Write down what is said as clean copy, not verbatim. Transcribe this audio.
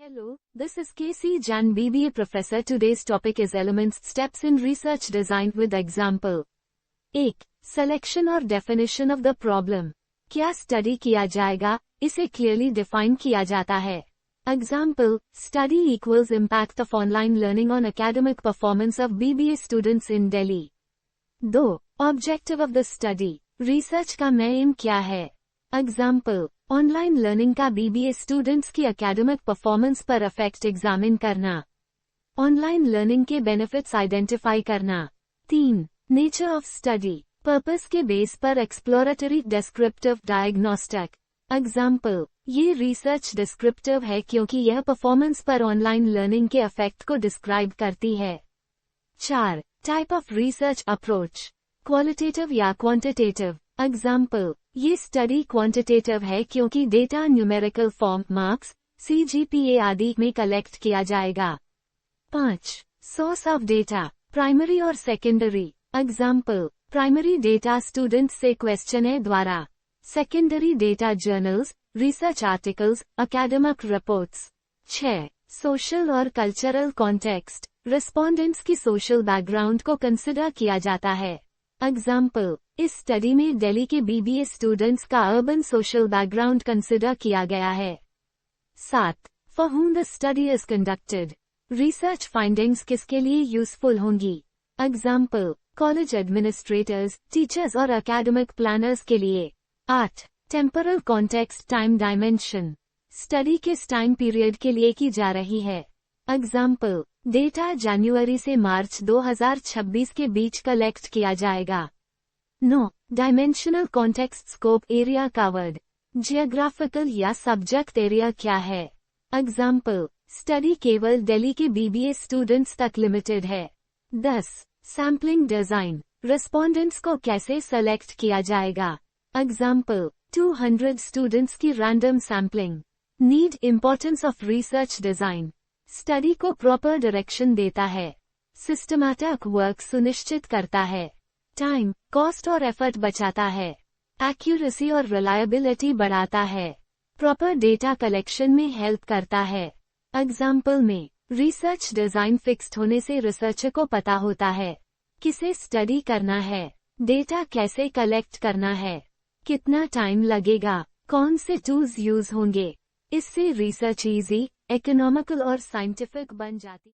Hello, this is KC Jan BBA professor. Today's topic is elements steps in research design with example. 1. Selection और definition of the problem. क्या study किया जाएगा, इसे clearly define किया जाता है. Example, study equals impact of online learning on academic performance of BBA students in Delhi. 2. Objective of the study. Research का main क्या है. Example, ऑनलाइन लर्निंग का बीबीए स्टूडेंट्स की एकेडमिक परफॉर्मेंस पर इफेक्ट एग्जामिन करना. ऑनलाइन लर्निंग के benefits identify करना. 3. Nature of study. Purpose के बेस पर एक्सप्लोरेटरी डिस्क्रिप्टिव डायग्नोस्टिक. एग्जाम्पल, ये रिसर्च डिस्क्रिप्टिव है क्योंकि यह परफॉर्मेंस पर ऑनलाइन लर्निंग के इफेक्ट को डिस्क्राइब करती है. 4. Type of research approach. Qualitative या क्वांटिटेटिव. एग्जाम्पल, ये स्टडी क्वांटिटेटिव है क्योंकि data numerical form, marks, CGPA आदि में कलेक्ट किया जाएगा. 5. Source of data. प्राइमरी और secondary. Example, primary data students से क्वेश्चनर द्वारा. Secondary data journals, research articles, academic reports. 6. Social और कल्चरल कॉन्टेक्स्ट. रिस्पोंडेंट्स की सोशल बैकग्राउंड को कंसिडर किया जाता है. एग्जाम्पल, इस स्टडी में दिल्ली के बीबीए स्टूडेंट्स का अर्बन सोशल बैकग्राउंड कंसिडर किया गया है. 7. For whom the study is conducted. Research findings किसके लिए यूजफुल होंगी. एग्जाम्पल, कॉलेज एडमिनिस्ट्रेटर्स, टीचर्स और एकेडमिक प्लानर्स के लिए. 8. Temporal context time dimension. Study किस टाइम पीरियड के लिए की जा रही है. एग्जाम्पल, डेटा जनवरी से मार्च 2026 के बीच कलेक्ट किया जाएगा. 9. Dimensional context scope area covered. Geographical या सब्जेक्ट एरिया क्या है. एग्जाम्पल, स्टडी केवल दिल्ली के बीबीए स्टूडेंट्स तक लिमिटेड है. 10. Sampling design. रिस्पोंडेंट्स को कैसे सेलेक्ट किया जाएगा. एग्जाम्पल, 200 स्टूडेंट्स की random sampling. Need importance of research design. Study को प्रॉपर डायरेक्शन देता है. सिस्टमैटिक वर्क सुनिश्चित करता है. टाइम, कॉस्ट और एफर्ट बचाता है. एक्यूरेसी और रिलायबिलिटी बढ़ाता है. प्रॉपर डेटा कलेक्शन में हेल्प करता है. एग्जाम्पल में, रिसर्च डिजाइन फिक्स्ड होने से रिसर्चर को पता होता है किसे स्टडी करना है, डेटा कैसे कलेक्ट करना है, कितना टाइम लगेगा, कौन से टूल्स यूज होंगे. इससे रिसर्च इजी, इकोनॉमिकल और साइंटिफिक बन जाती